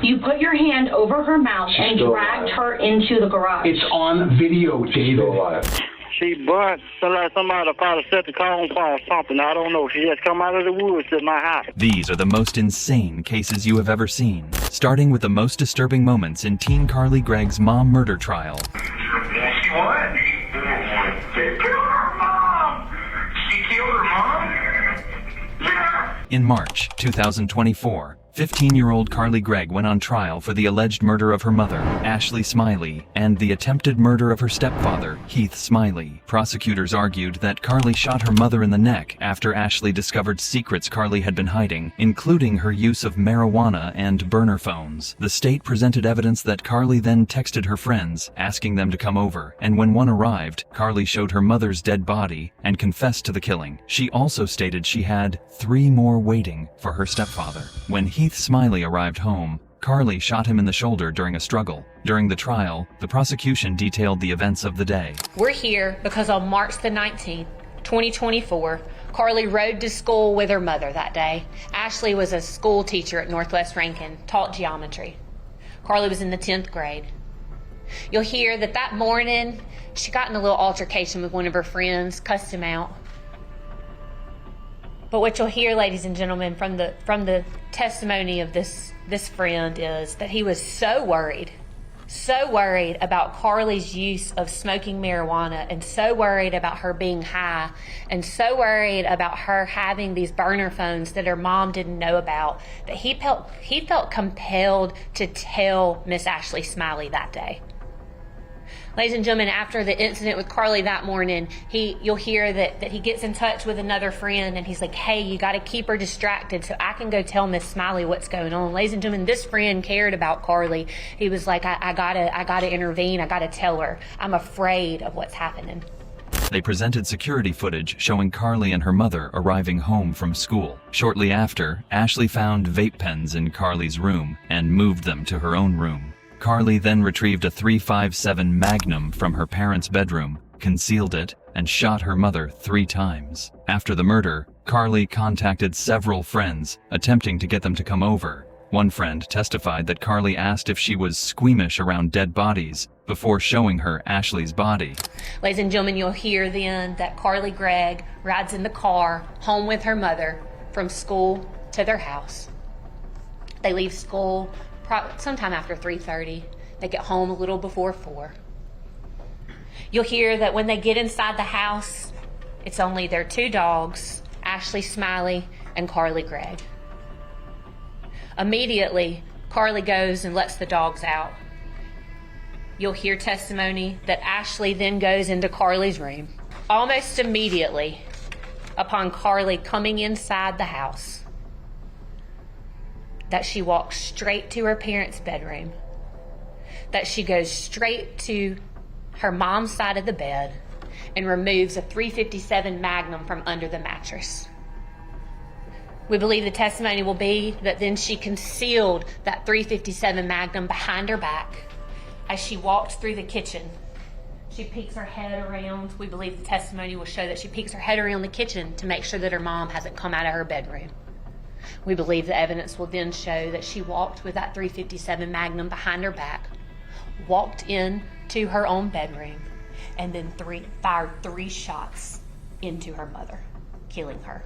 You put your hand over her mouth and dragged her into the garage. It's on video, David. She burnt. Somebody probably set the cone for or something. I don't know. She just come out of the woods to my house. These are the most insane cases you have ever seen, starting with the most disturbing moments in teen Carly Gregg's mom murder trial. She what? She killed her mom! She killed her mom? Yeah! In March 2024, 15-year-old Carly Gregg went on trial for the alleged murder of her mother, Ashley Smiley, and the attempted murder of her stepfather, Heath Smiley. Prosecutors argued that Carly shot her mother in the neck after Ashley discovered secrets Carly had been hiding, including her use of marijuana and burner phones. The state presented evidence that Carly then texted her friends, asking them to come over, and when one arrived, Carly showed her mother's dead body and confessed to the killing. She also stated she had 3 more waiting for her stepfather. When Heath Smiley arrived home, Carly shot him in the shoulder during a struggle. During the trial, the prosecution detailed the events of the day. We're here because on March the 19th, 2024, Carly rode to school with her mother that day. Ashley was a school teacher at Northwest Rankin, taught geometry. Carly was in the 10th grade. You'll hear that morning, she got in a little altercation with one of her friends, cussed him out. But what you'll hear, ladies and gentlemen, from the testimony of this friend is that he was so worried about Carly's use of smoking marijuana, and so worried about her being high, and so worried about her having these burner phones that her mom didn't know about, that he felt compelled to tell Miss Ashley Smiley that day. Ladies and gentlemen, after the incident with Carly that morning, you'll hear that he gets in touch with another friend, and he's like, hey, you got to keep her distracted so I can go tell Miss Smiley what's going on. Ladies and gentlemen, this friend cared about Carly. He was like, I gotta intervene. I gotta tell her. I'm afraid of what's happening. They presented security footage showing Carly and her mother arriving home from school. Shortly after, Ashley found vape pens in Carly's room and moved them to her own room. Carly then retrieved a .357 Magnum from her parents' bedroom, concealed it, and shot her mother 3 times. After the murder, Carly contacted several friends, attempting to get them to come over. One friend testified that Carly asked if she was squeamish around dead bodies before showing her Ashley's body. Ladies and gentlemen, you'll hear then that Carly Gregg rides in the car home with her mother from school to their house. They leave school sometime after 3:30. They get home a little before 4. You'll hear that when they get inside the house, it's only their 2 dogs, Ashley Smiley and Carly Gregg. Immediately, Carly goes and lets the dogs out. You'll hear testimony that Ashley then goes into Carly's room. Almost immediately, upon Carly coming inside the house, that she walks straight to her parents' bedroom, that she goes straight to her mom's side of the bed and removes a .357 Magnum from under the mattress. We believe the testimony will be that then she concealed that .357 Magnum behind her back. As she walked through the kitchen, she peeks her head around. We believe the testimony will show that she peeks her head around the kitchen to make sure that her mom hasn't come out of her bedroom. We believe the evidence will then show that she walked with that .357 Magnum behind her back, walked in to her own bedroom, and then fired 3 shots into her mother, killing her.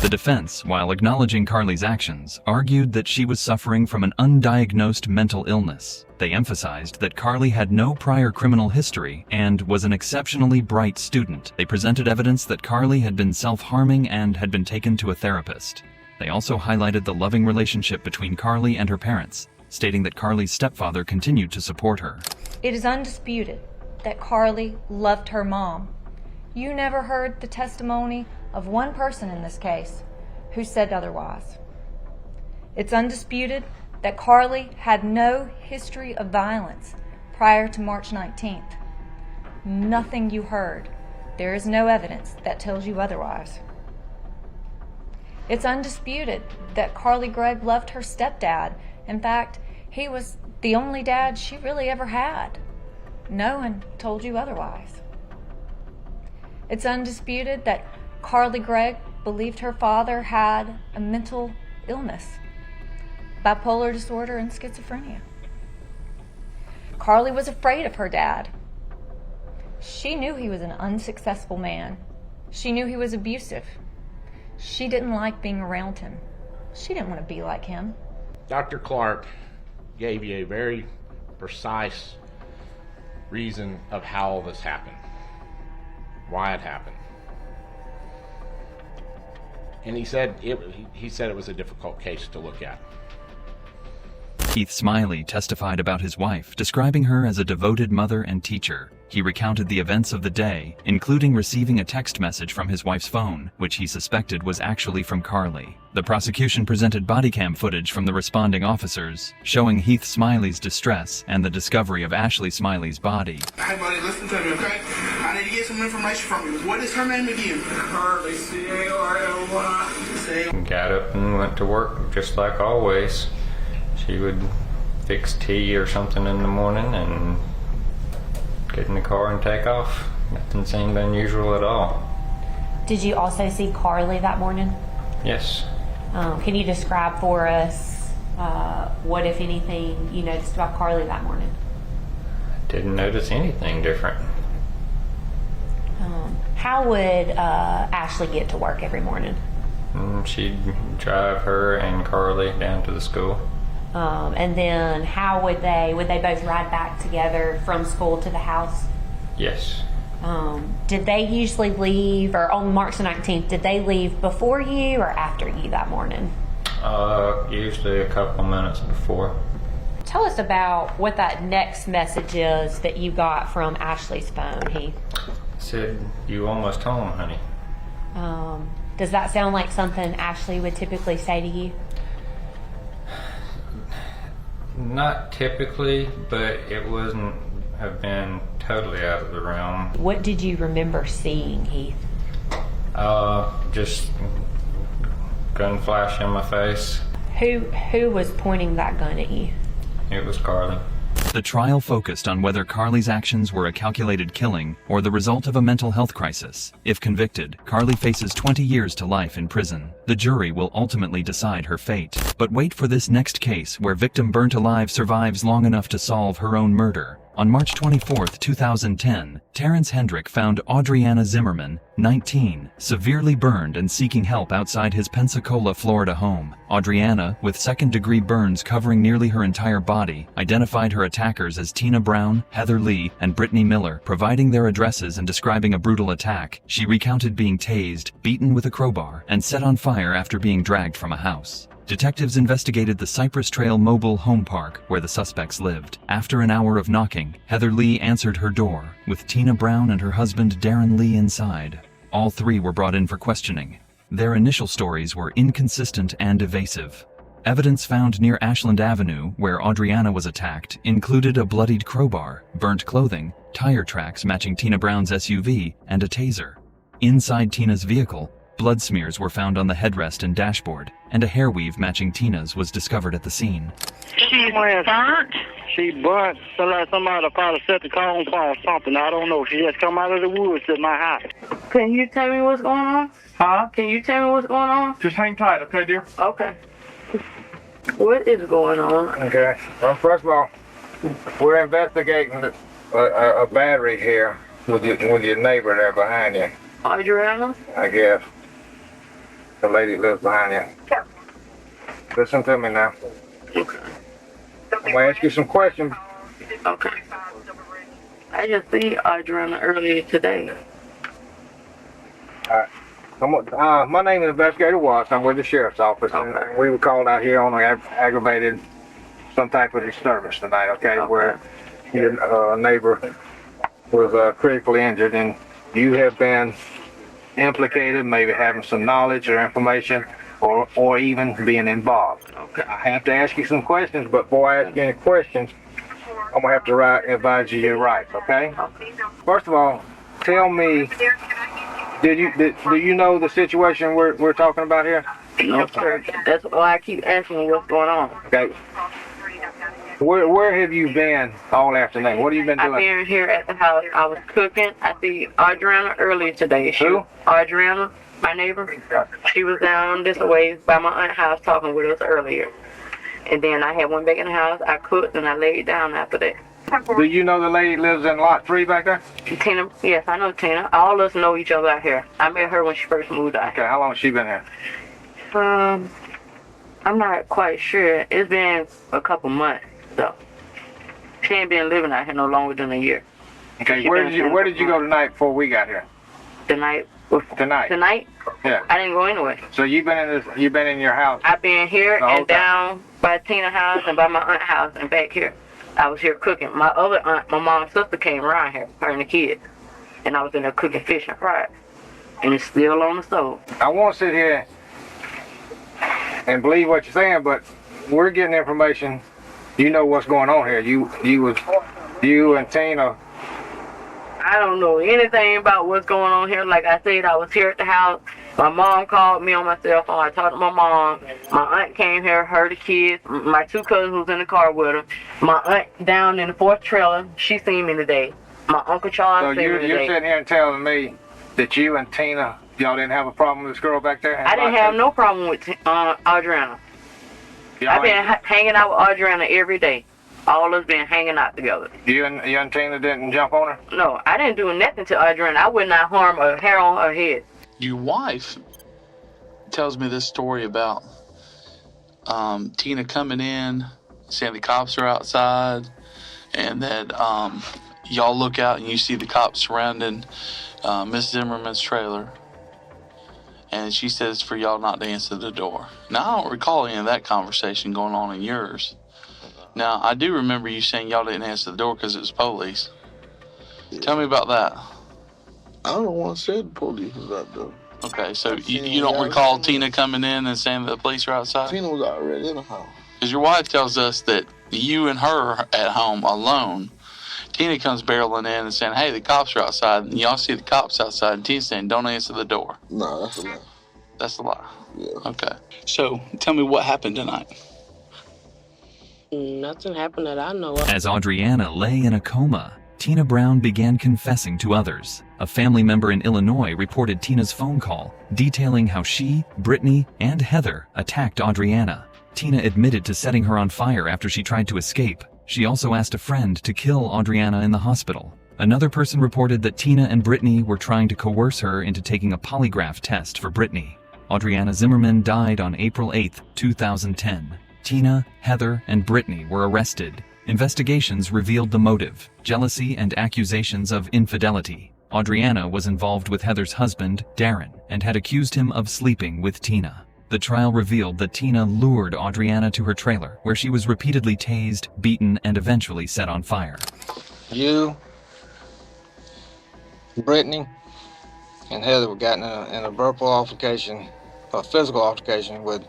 The defense, while acknowledging Carly's actions, argued that she was suffering from an undiagnosed mental illness. They emphasized that Carly had no prior criminal history and was an exceptionally bright student. They presented evidence that Carly had been self-harming and had been taken to a therapist. They also highlighted the loving relationship between Carly and her parents, stating that Carly's stepfather continued to support her. It is undisputed that Carly loved her mom. You never heard the testimony of one person in this case who said otherwise. It's undisputed that Carly had no history of violence prior to March 19th. Nothing you heard There is no evidence that tells you otherwise. It's undisputed that Carly Gregg loved her stepdad. In fact, he was the only dad she really ever had. No one told you otherwise. It's undisputed that Carly Gregg believed her father had a mental illness, bipolar disorder and schizophrenia. Carly was afraid of her dad. She knew he was an unsuccessful man. She knew he was abusive. She didn't like being around him. She didn't want to be like him. Dr. Clark gave you a very precise reason of how all this happened, why it happened. And he said it was a difficult case to look at. Heath Smiley testified about his wife, describing her as a devoted mother and teacher. He recounted the events of the day, including receiving a text message from his wife's phone, which he suspected was actually from Carly. The prosecution presented body cam footage from the responding officers, showing Heath Smiley's distress and the discovery of Ashley Smiley's body. Hey buddy, listen to me, okay? I need to get some information from you. What is her name again? Carly, C-A-R-L-Y. Got up and went to work just like always. She would fix tea or something in the morning and get in the car and take off. Nothing seemed unusual at all. Did you also see Carly that morning? Yes. Can you describe for us what, if anything, you noticed about Carly that morning? Didn't notice anything different. How would Ashley get to work every morning? She'd drive her and Carly down to the school. And then how would they both ride back together from school to the house? Yes. Did they usually leave, or on March the 19th, did they leave before you or after you that morning? Usually a couple minutes before. Tell us about what that next message is that you got from Ashley's phone, Heath. Said, "You almost home, honey." Does that sound like something Ashley would typically say to you? Not typically, but it wouldn't have been totally out of the realm. What did you remember seeing, Heath? Just gun flash in my face. Who was pointing that gun at you? It was Carly. The trial focused on whether Carly's actions were a calculated killing or the result of a mental health crisis. If convicted, Carly faces 20 years to life in prison. The jury will ultimately decide her fate. But wait for this next case where victim burnt alive survives long enough to solve her own murder. On March 24, 2010, Terrence Hendrick found Audriana Zimmerman, 19, severely burned and seeking help outside his Pensacola, Florida home. Audriana, with second-degree burns covering nearly her entire body, identified her attackers as Tina Brown, Heather Lee, and Brittany Miller, providing their addresses and describing a brutal attack. She recounted being tased, beaten with a crowbar, and set on fire after being dragged from a house. Detectives investigated the Cypress Trail Mobile Home Park where the suspects lived. After an hour of knocking, Heather Lee answered her door, with Tina Brown and her husband Darren Lee inside. All three were brought in for questioning. Their initial stories were inconsistent and evasive. Evidence found near Ashland Avenue, where Audriana was attacked, included a bloodied crowbar, burnt clothing, tire tracks matching Tina Brown's SUV, and a taser. Inside Tina's vehicle, blood smears were found on the headrest and dashboard, and a hair weave matching Tina's was discovered at the scene. She went burnt. She burnt. So like somebody probably set the cone for or something. I don't know. She just come out of the woods at my house. Can you tell me what's going on? Huh? Can you tell me what's going on? Just hang tight, okay, dear? Okay. What is going on? Okay. Well, first of all, we're investigating a battery here with your neighbor there behind you. Adriana? I guess. The lady lives behind you. Yeah. Listen to me now. Okay. I'm gonna ask you some questions. Okay. I just see Adriana earlier today. Alright. Come on. My name is Investigator Watts. I'm with the Sheriff's Office. Okay. And we were called out here on an aggravated some type of disturbance tonight, okay? Where your neighbor was critically injured and you have been implicated, maybe having some knowledge or information, or even being involved. Okay. I have to ask you some questions, but before I ask you any questions, I'm gonna have to advise you your rights, okay? First of all, tell me do you know the situation we're talking about here? No, sir. That's why I keep asking what's going on. Okay. Where have you been all afternoon? What have you been doing? I've been here at the house. I was cooking. I see Adriana earlier today. Who? Adriana, my neighbor. She was down this way by my aunt's house talking with us earlier. And then I had went back in the house. I cooked and I laid down after that. Do you know the lady lives in lot 3 back there? Tina, yes, I know Tina. All of us know each other out here. I met her when she first moved out here. Okay, how long has she been here? I'm not quite sure. It's been a couple months, though. She ain't been living out here no longer than a year. Okay, where did you go tonight before we got here? Tonight? Tonight? Yeah. I didn't go anywhere. So you've been in your house? I've been here and down by Tina's house and by my aunt's house and back here. I was here cooking. My other aunt, my mom's sister, came around here, her and the kids. And I was in there cooking fish and fries. And it's still on the stove. I want to sit here and believe what you're saying, but we're getting information. You know what's going on here. You and Tina. I don't know anything about what's going on here. Like I said, I was here at the house. My mom called me on my cell phone. I talked to my mom. My aunt came here, her, the kids. My 2 cousins was in the car with her. My aunt down in the 4th trailer, she seen me today. My Uncle Charles seen me today. So you're sitting here and telling me that you and Tina, y'all didn't have a problem with this girl back there? I didn't have no problem with Adriana. I've been hanging out with Adriana every day. All of us been hanging out together. You and Tina didn't jump on her? No, I didn't do nothing to Adriana. I would not harm a hair on her head. Your wife tells me this story about Tina coming in, saying the cops are outside, and that y'all look out and you see the cops surrounding Miss Zimmerman's trailer. And she says for y'all not to answer the door. Now, I don't recall any of that conversation going on in yours. Now, I do remember you saying y'all didn't answer the door because it was police. Yeah. Tell me about that. I don't want to say the police was out there. Okay, so you don't recall Tina coming in and saying that the police are outside? Tina was already in the house. Because your wife tells us that you and her at home alone, Tina comes barreling in and saying, hey, the cops are outside. And y'all see the cops outside, and Tina's saying, don't answer the door. No, that's a lie. That's a lie? Yeah. Okay. So, tell me what happened tonight. Nothing happened that I know of. As Adriana lay in a coma, Tina Brown began confessing to others. A family member in Illinois reported Tina's phone call, detailing how she, Brittany, and Heather attacked Adriana. Tina admitted to setting her on fire after she tried to escape. She also asked a friend to kill Adriana in the hospital. Another person reported that Tina and Brittany were trying to coerce her into taking a polygraph test for Brittany. Adriana Zimmerman died on April 8, 2010. Tina, Heather, and Brittany were arrested. Investigations revealed the motive: jealousy and accusations of infidelity. Adriana was involved with Heather's husband, Darren, and had accused him of sleeping with Tina. The trial revealed that Tina lured Adriana to her trailer, where she was repeatedly tased, beaten, and eventually set on fire. You, Brittany, and Heather got in a verbal altercation, a physical altercation with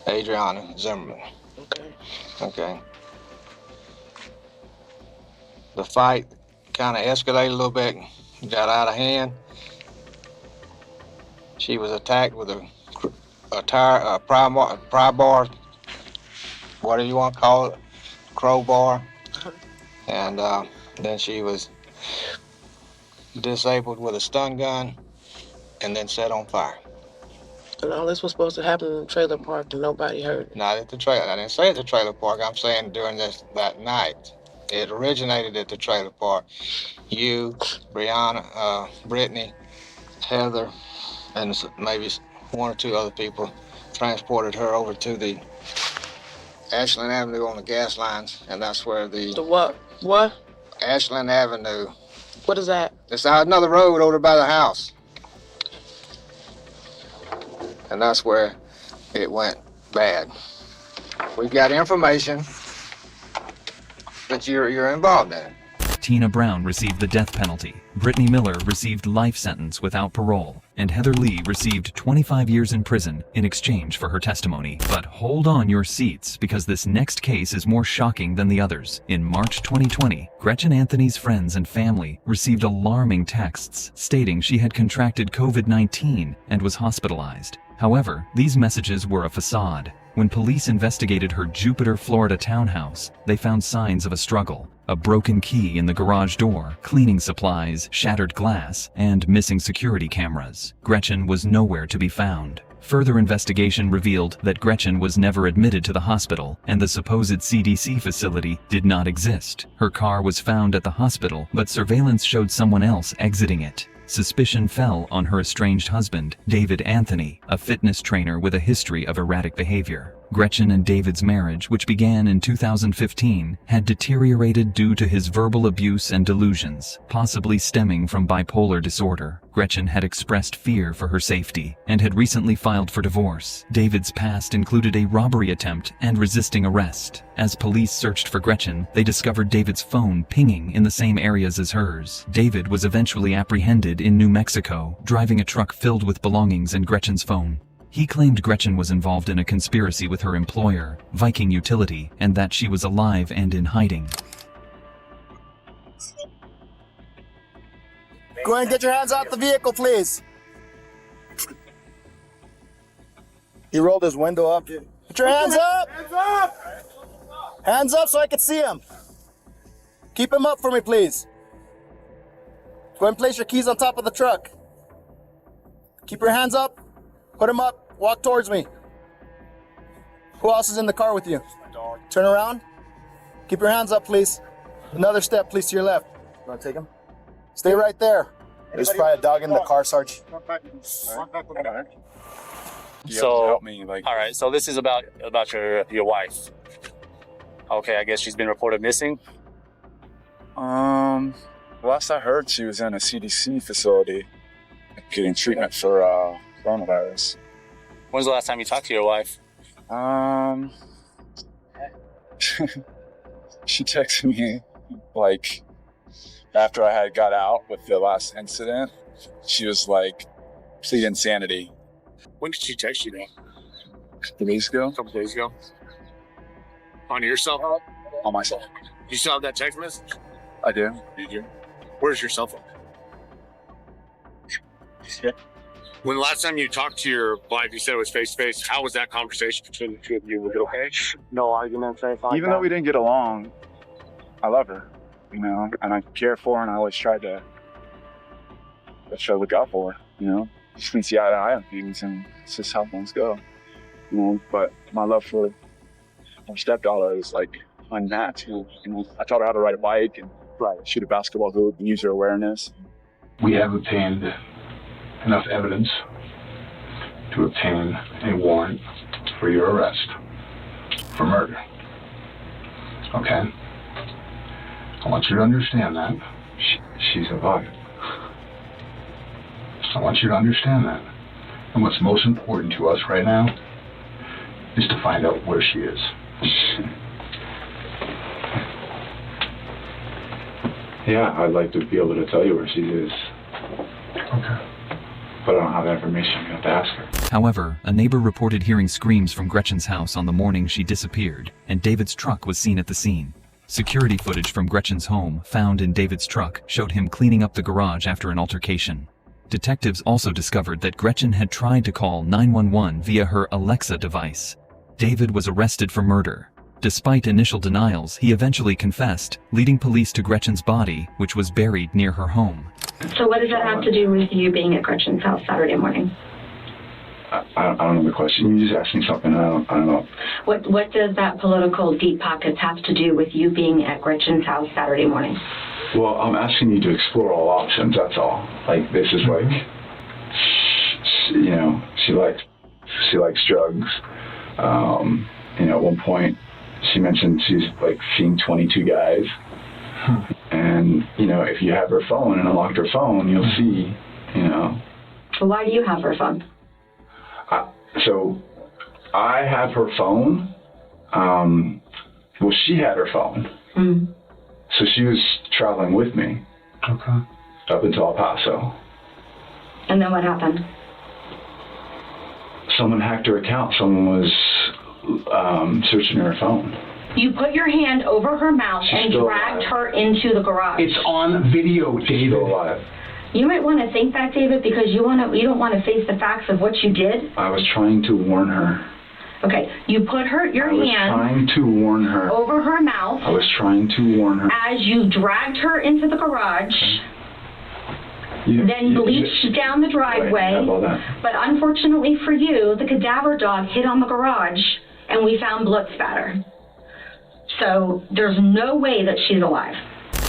Adriana Zimmerman. Okay. The fight kind of escalated a little bit, got out of hand. She was attacked with a pry bar, whatever you want to call it, crowbar, and then she was disabled with a stun gun and then set on fire. And all this was supposed to happen in the trailer park and nobody heard it. Not at the trailer. I didn't say at the trailer park. I'm saying during that night. It originated at the trailer park. You, Brittany, Heather, and maybe 1 or 2 other people transported her over to the Ashland Avenue on the gas lines, and that's where the what? What? Ashland Avenue. What is that? It's another road over by the house. And that's where it went bad. We've got information that you're involved in it. Tina Brown received the death penalty, Brittany Miller received life sentence without parole, and Heather Lee received 25 years in prison in exchange for her testimony. But hold on your seats, because this next case is more shocking than the others. In March 2020, Gretchen Anthony's friends and family received alarming texts stating she had contracted COVID-19 and was hospitalized. However, these messages were a facade. When police investigated her Jupiter, Florida townhouse, they found signs of a struggle. A broken key in the garage door, cleaning supplies, shattered glass, and missing security cameras. Gretchen was nowhere to be found. Further investigation revealed that Gretchen was never admitted to the hospital, and the supposed CDC facility did not exist. Her car was found at the hospital, but surveillance showed someone else exiting it. Suspicion fell on her estranged husband, David Anthony, a fitness trainer with a history of erratic behavior. Gretchen and David's marriage, which began in 2015, had deteriorated due to his verbal abuse and delusions, possibly stemming from bipolar disorder. Gretchen had expressed fear for her safety and had recently filed for divorce. David's past included a robbery attempt and resisting arrest. As police searched for Gretchen, they discovered David's phone pinging in the same areas as hers. David was eventually apprehended in New Mexico, driving a truck filled with belongings and Gretchen's phone. He claimed Gretchen was involved in a conspiracy with her employer, Viking Utility, and that she was alive and in hiding. Go ahead and get your hands off the vehicle, please. He rolled his window up. Put your hands up! Hands up! Hands up so I can see him. Keep him up for me, please. Go ahead and place your keys on top of the truck. Keep your hands up. Put them up. Walk towards me. Who else is in the car with you? Turn around. Keep your hands up, please. Another step, please, to your left. You want to take him? Stay right there. There's probably a dog in the car, Sarge. So, all right. So this is about your wife. Okay, I guess she's been reported missing. Last I heard, she was in a CDC facility getting treatment for coronavirus. When's the last time you talked to your wife? She texted me like after I had got out with the last incident. She was like, plead insanity. When did she text you now? A couple days ago. On your cell phone? On my cell. You still have that text message? I do. You do? Where's your cell phone? Yeah. When the last time you talked to your wife, you said it was face-to-face, how was that conversation between the two of you? Was it okay? No arguments or anything like Even though we didn't get along, I love her, you know, and I care for her, and I always try to look out for her, you know. Just can see eye to eye on things, and it's just how things go, you know. But my love for my stepdaughter is like unmatched. You know, I taught her how to ride a bike and shoot a basketball hoop and use her awareness. We have obtained enough evidence to obtain a warrant for your arrest for murder. Okay? I want you to understand that. She's alive. I want you to understand that. And what's most important to us right now is to find out where she is. Yeah, I'd like to be able to tell you where she is. Okay. But I don't have that information. You have to ask her. However, a neighbor reported hearing screams from Gretchen's house on the morning she disappeared, and David's truck was seen at the scene. Security footage from Gretchen's home, found in David's truck, showed him cleaning up the garage after an altercation. Detectives also discovered that Gretchen had tried to call 911 via her Alexa device. David was arrested for murder. Despite initial denials, he eventually confessed, leading police to Gretchen's body, which was buried near her home. So what does that have to do with you being at Gretchen's house Saturday morning? I don't know the question. You just asked me something. I don't know. What does that political deep pockets have to do with you being at Gretchen's house Saturday morning? Well, I'm asking you to explore all options. That's all. Like, this is like, you know, she likes drugs. You know, at one point she mentioned she's like seeing 22 guys. And, you know, if you have her phone and unlocked her phone, you'll see, you know. So why do you have her phone? So I have her phone. Well, she had her phone. So she was traveling with me. Okay. Up until El Paso. And then what happened? Someone hacked her account. Someone was searching her phone. You put your hand over her mouth She's and still dragged alive. her into the garage. It's on video, She's David. still alive. You might want to think that, David, because you don't want to face the facts of what you did. I was trying to warn her. Okay, you put your I was hand trying to warn her. over her mouth I was trying to warn her. as you dragged her into the garage, then bleached down the driveway. Right, I have all that. But unfortunately for you, the cadaver dog hit on the garage, and we found blood spatter. So there's no way that she's alive.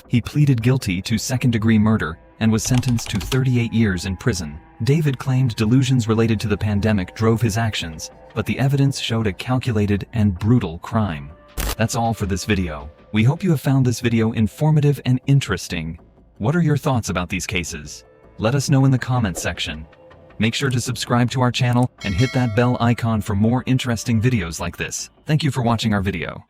He pleaded guilty to second-degree murder and was sentenced to 38 years in prison. David claimed delusions related to the pandemic drove his actions, but the evidence showed a calculated and brutal crime. That's all for this video. We hope you have found this video informative and interesting. What are your thoughts about these cases? Let us know in the comments section. Make sure to subscribe to our channel and hit that bell icon for more interesting videos like this. Thank you for watching our video.